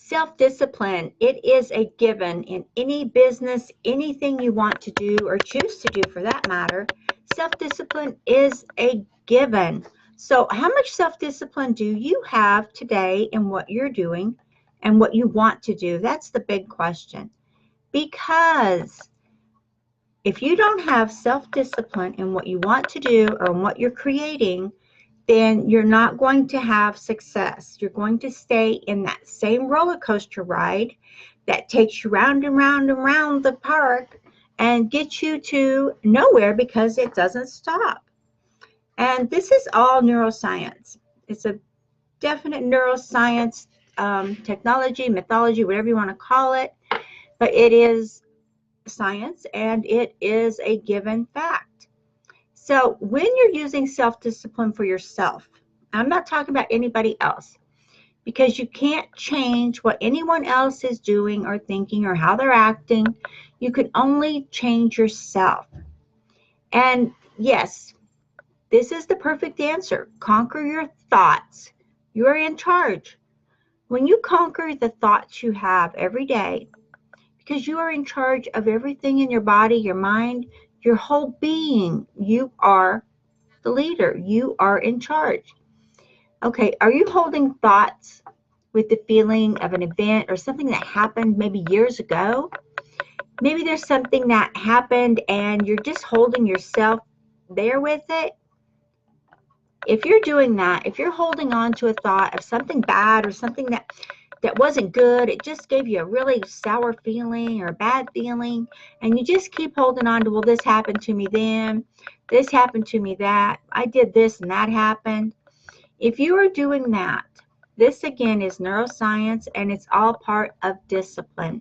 Self-discipline, it is a given in any business, anything you want to do or choose to do for that matter. Self-discipline is a given. So how much self-discipline do you have today in what you're doing and what you want to do? That's the big question. Because if you don't have self-discipline in what you want to do or in what you're creating, then you're not going to have success. You're going to stay in that same roller coaster ride that takes you round and round and round the park and gets you to nowhere because it doesn't stop. And this is all neuroscience. It's a definite neuroscience technology, mythology, whatever you want to call it. But it is science and it is a given fact. So when you're using self-discipline for yourself, I'm not talking about anybody else, because you can't change what anyone else is doing or thinking or how they're acting. You can only change yourself. And yes, this is the perfect answer. Conquer your thoughts. You're in charge. When you conquer the thoughts you have every day, because you are in charge of everything in your body, your mind, your whole being. You are the leader. You are in charge. Okay, are you holding thoughts with the feeling of an event or something that happened maybe years ago? Maybe there's something that happened and you're just holding yourself there with it. If you're doing that, if you're holding on to a thought of something bad or something that wasn't good, it just gave you a really sour feeling or a bad feeling, and you just keep holding on to, well, this happened to me then, this happened to me that, I did this and that happened. If you are doing that, this again is neuroscience and it's all part of discipline.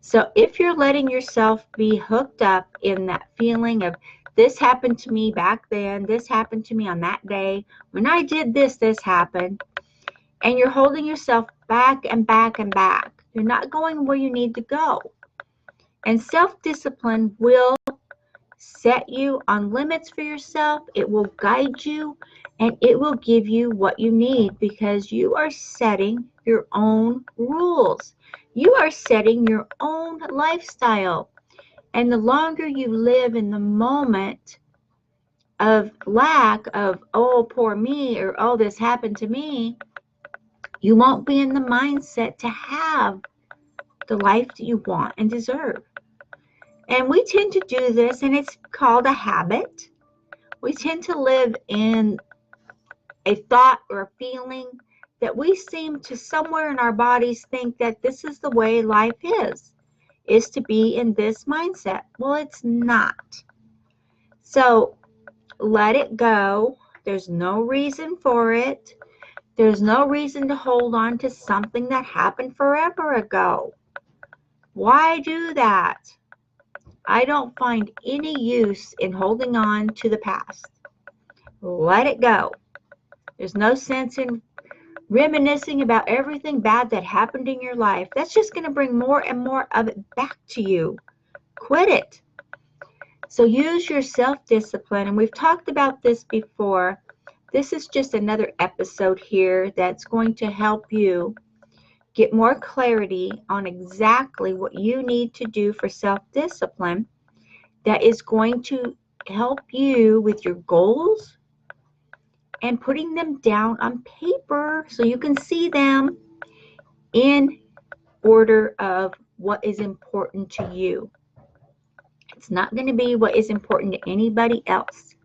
So if you're letting yourself be hooked up in that feeling of, this happened to me back then, this happened to me on that day, when I did this, this happened, and you're holding yourself back and back and back, you're not going where you need to go. And self-discipline will set you on limits for yourself. It will guide you and it will give you what you need, because you are setting your own rules. You are setting your own lifestyle. And the longer you live in the moment of lack of, oh, poor me, or oh, this happened to me, you won't be in the mindset to have the life that you want and deserve. And we tend to do this, and it's called a habit. We tend to live in a thought or a feeling that we seem to somewhere in our bodies think that this is the way life is to be in this mindset. Well, it's not. So let it go. There's no reason for it. There's no reason to hold on to something that happened forever ago. Why do that? I don't find any use in holding on to the past. Let it go. There's no sense in reminiscing about everything bad that happened in your life. That's just going to bring more and more of it back to you. Quit it. So use your self-discipline, and we've talked about this before. This is just another episode here that's going to help you get more clarity on exactly what you need to do for self-discipline that is going to help you with your goals and putting them down on paper so you can see them in order of what is important to you. It's not going to be what is important to anybody else.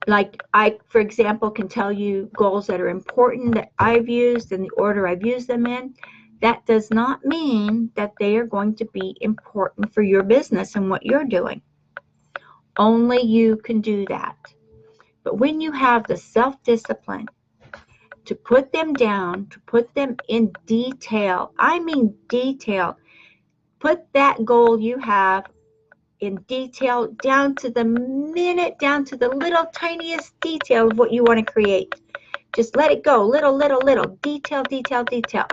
Like I, for example, can tell you goals that are important that I've used and the order I've used them in. That does not mean that they are going to be important for your business and what you're doing. Only you can do that. But when you have the self-discipline to put them down, to put them in detail, I mean detail, put that goal you have in detail down to the minute, down to the little tiniest detail of what you want to create. Just let it go, little, detail, detail, detail.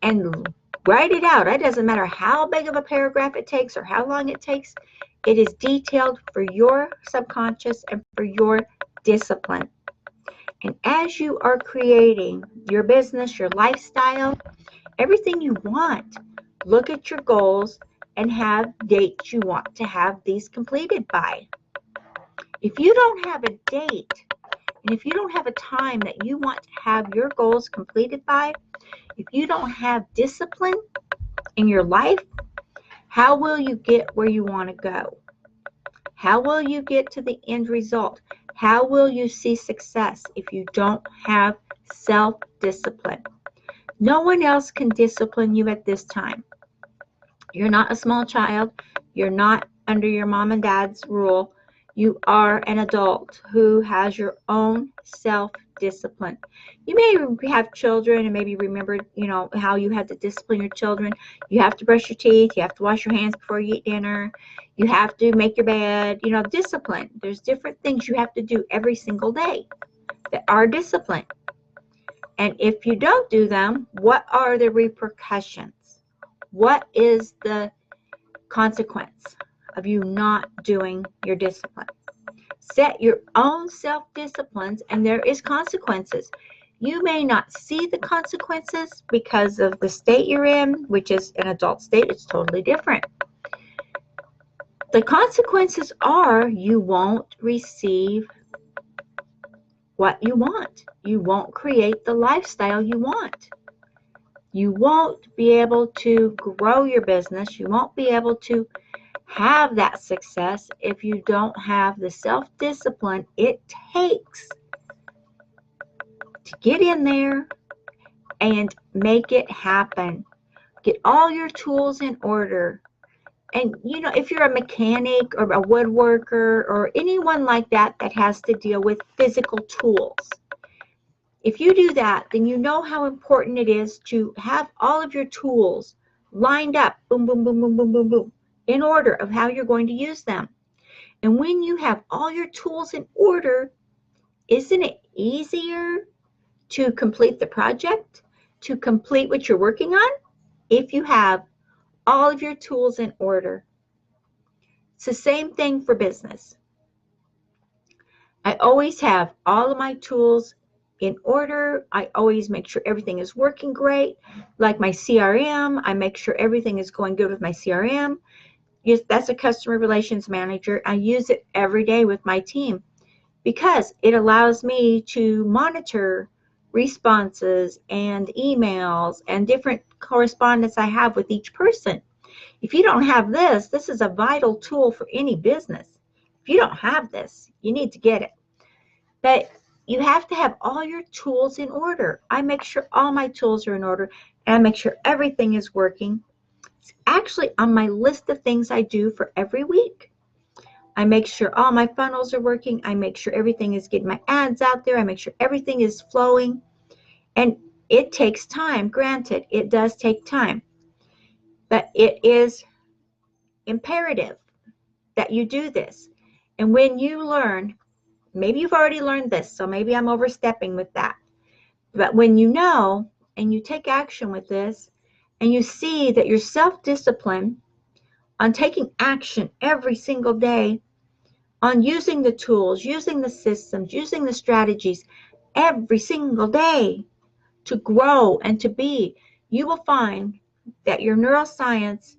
And write it out. It doesn't matter how big of a paragraph it takes or how long it takes. It is detailed for your subconscious and for your discipline. And as you are creating your business, your lifestyle, everything you want. Look at your goals and have dates you want to have these completed by. If you don't have a date, and if you don't have a time that you want to have your goals completed by, if you don't have discipline in your life, how will you get where you want to go? How will you get to the end result? How will you see success if you don't have self-discipline? No one else can discipline you at this time. You're not a small child. You're not under your mom and dad's rule. You are an adult who has your own self-discipline. You may have children and maybe remember, how you had to discipline your children. You have to brush your teeth. You have to wash your hands before you eat dinner. You have to make your bed. Discipline. There's different things you have to do every single day that are discipline. And if you don't do them, what are the repercussions? What is the consequence of you not doing your discipline? Set your own self-disciplines, and there is consequences. You may not see the consequences because of the state you're in, which is an adult state. It's totally different. The consequences are you won't receive what you want. You won't create the lifestyle you want. You won't be able to grow your business. You won't be able to have that success if you don't have the self-discipline it takes to get in there and make it happen. Get all your tools in order. And, if you're a mechanic or a woodworker or anyone like that that has to deal with physical tools, if you do that, then you know how important it is to have all of your tools lined up, boom, boom, boom, boom, boom, boom, boom, in order of how you're going to use them. And when you have all your tools in order, isn't it easier to complete the project, to complete what you're working on, if you have all of your tools in order? It's the same thing for business. I always have all of my tools in order. I always make sure everything is working great. Like my CRM, I make sure everything is going good with my CRM. Yes, that's a customer relations manager. I use it every day with my team because it allows me to monitor responses and emails and different correspondence I have with each person. If you don't have this, this is a vital tool for any business. If you don't have this, you need to get it. But you have to have all your tools in order. I make sure all my tools are in order, and I make sure everything is working. It's actually on my list of things I do for every week. I make sure all my funnels are working. I make sure everything is getting my ads out there. I make sure everything is flowing. And it takes time. Granted, it does take time. But it is imperative that you do this. And when you learn, maybe you've already learned this, so maybe I'm overstepping with that. But when you know and you take action with this and you see that your self-discipline on taking action every single day, on using the tools, using the systems, using the strategies every single day to grow and to be, you will find that your neuroscience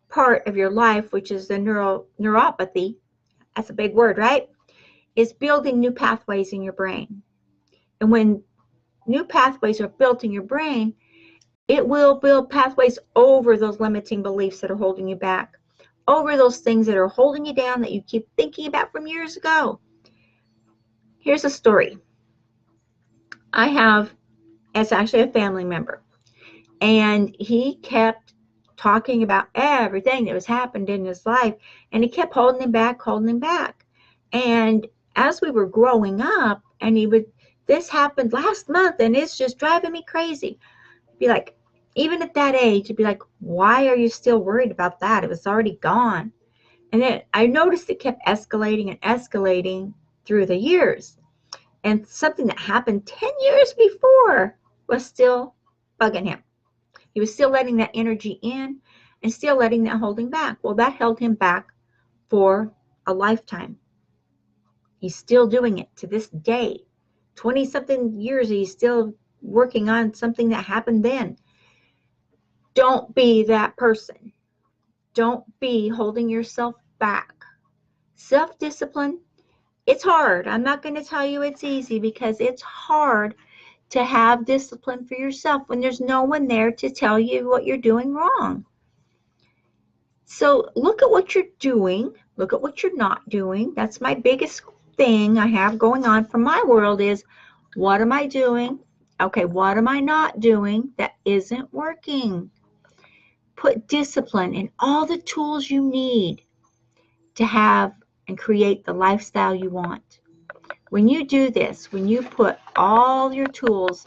part of your life, which is the neuropathy, that's a big word, right? Is building new pathways in your brain. And when new pathways are built in your brain, it will build pathways over those limiting beliefs that are holding you back, over those things that are holding you down that you keep thinking about from years ago. Here's a story. It's actually a family member, and he kept talking about everything that was happened in his life, and he kept holding him back. And as we were growing up, and this happened last month, and it's just driving me crazy. Be like, even at that age, it'd be like, why are you still worried about that? It was already gone. And then I noticed it kept escalating and escalating through the years. And something that happened 10 years before was still bugging him. He was still letting that energy in and still letting that holding back. Well, that held him back for a lifetime. He's still doing it to this day. 20-something years, he's still working on something that happened then. Don't be that person. Don't be holding yourself back. Self-discipline, it's hard. I'm not going to tell you it's easy, because it's hard to have discipline for yourself when there's no one there to tell you what you're doing wrong. So look at what you're doing. Look at what you're not doing. That's my biggest thing I have going on for my world is, what am I doing? Okay, what am I not doing that isn't working? Put discipline in all the tools you need to have and create the lifestyle you want. When you do this, when you put all your tools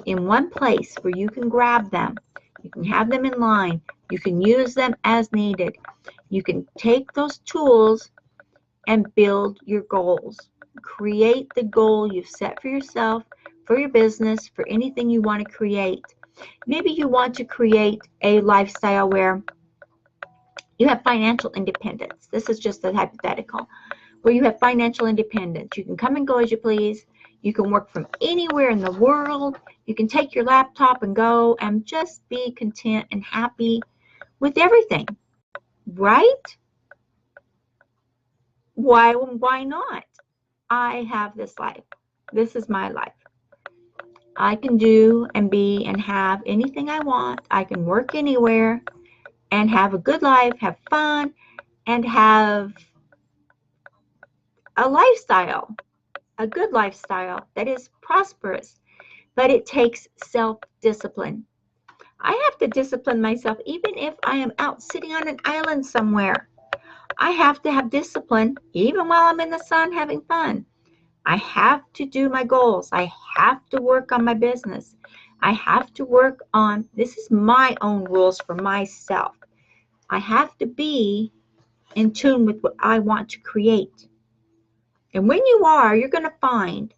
in one place where you can grab them, you can have them in line, you can use them as needed, you can take those tools and build your goals. Create the goal you've set for yourself, for your business, for anything you want to create. Maybe you want to create a lifestyle where you have financial independence. This is just a hypothetical. Where you have financial independence. You can come and go as you please. You can work from anywhere in the world. You can take your laptop and go and just be content and happy with everything. Right? Why not? I have this life. This is my life. I can do and be and have anything I want. I can work anywhere and have a good life, have fun, and have a lifestyle, a good lifestyle that is prosperous. But it takes self-discipline. I have to discipline myself even if I am out sitting on an island somewhere. I have to have discipline even while I'm in the sun having fun. I have to do my goals. I have to work on my business. I have to work on, this is my own rules for myself. I have to be in tune with what I want to create. And when you are, you're going to find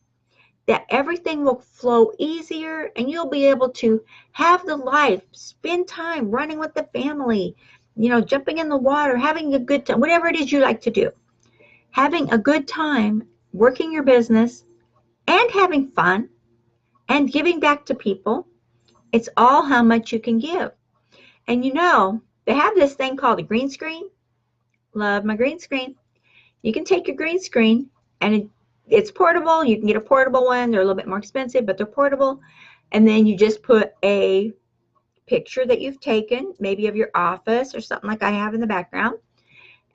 that everything will flow easier and you'll be able to have the life, spend time running with the family, jumping in the water, having a good time, whatever it is you like to do. Having a good time, working your business, and having fun, and giving back to people. It's all how much you can give. And they have this thing called a green screen. Love my green screen. You can take your green screen and it's portable. You can get a portable one. They're a little bit more expensive, but they're portable. And then you just put a picture that you've taken, maybe of your office or something like I have in the background.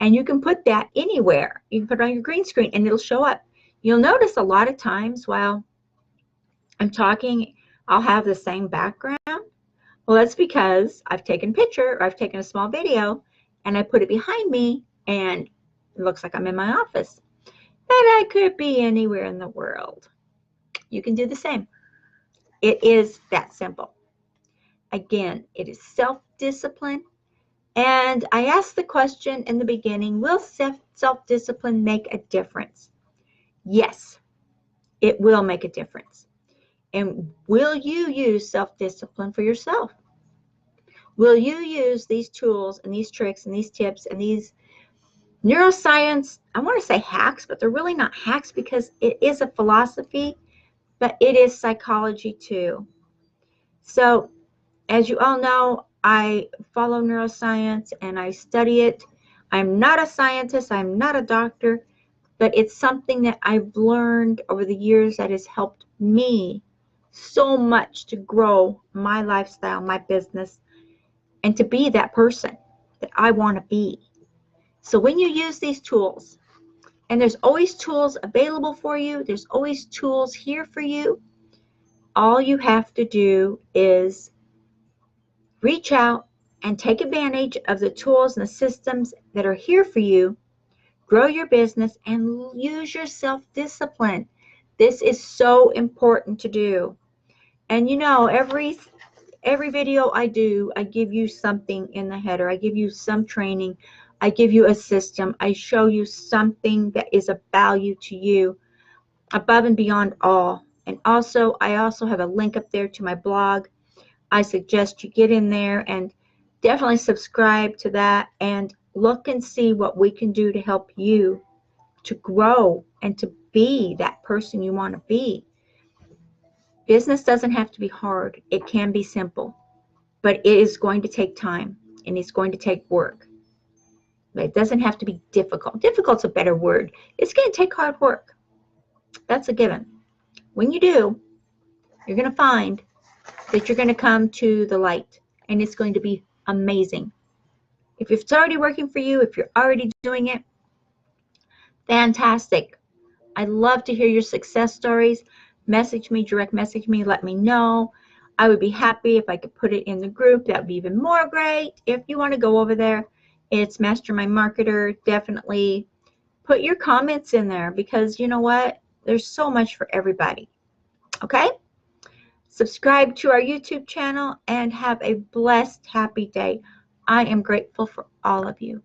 And you can put that anywhere. You can put it on your green screen and it'll show up. You'll notice a lot of times while I'm talking, I'll have the same background. Well, that's because I've taken a picture or I've taken a small video and I put it behind me and it looks like I'm in my office. But I could be anywhere in the world. You can do the same. It is that simple. Again, it is self-discipline. And I asked the question in the beginning, will self-discipline make a difference? Yes, it will make a difference. And will you use self-discipline for yourself? Will you use these tools and these tricks and these tips and these neuroscience, I want to say hacks, but they're really not hacks because it is a philosophy, but it is psychology too. So as you all know, I follow neuroscience and I study it. I'm not a scientist, I'm not a doctor, but it's something that I've learned over the years that has helped me so much to grow my lifestyle, my business, and to be that person that I want to be. So when you use these tools, and there's always tools available for you, there's always tools here for you, all you have to do is reach out and take advantage of the tools and the systems that are here for you, grow your business, and use your self-discipline. This is so important to do. And every video I do, I give you something in the header. I give you some training. I give you a system. I show you something that is of value to you above and beyond all. And also, I also have a link up there to my blog. I suggest you get in there and definitely subscribe to that and look and see what we can do to help you to grow and to be that person you want to be. Business doesn't have to be hard. It can be simple, but it is going to take time and it's going to take work. But it doesn't have to be difficult. Difficult's a better word. It's going to take hard work. That's a given. When you do, you're going to find that you're going to come to the light, and it's going to be amazing. If it's already working for you, if you're already doing it, fantastic. I'd love to hear your success stories. Message me, direct message me, let me know. I would be happy if I could put it in the group. That would be even more great. If you want to go over there, it's Mastermind Marketer. Definitely put your comments in there, because you know what? There's so much for everybody. Okay? Subscribe to our YouTube channel and have a blessed, happy day. I am grateful for all of you.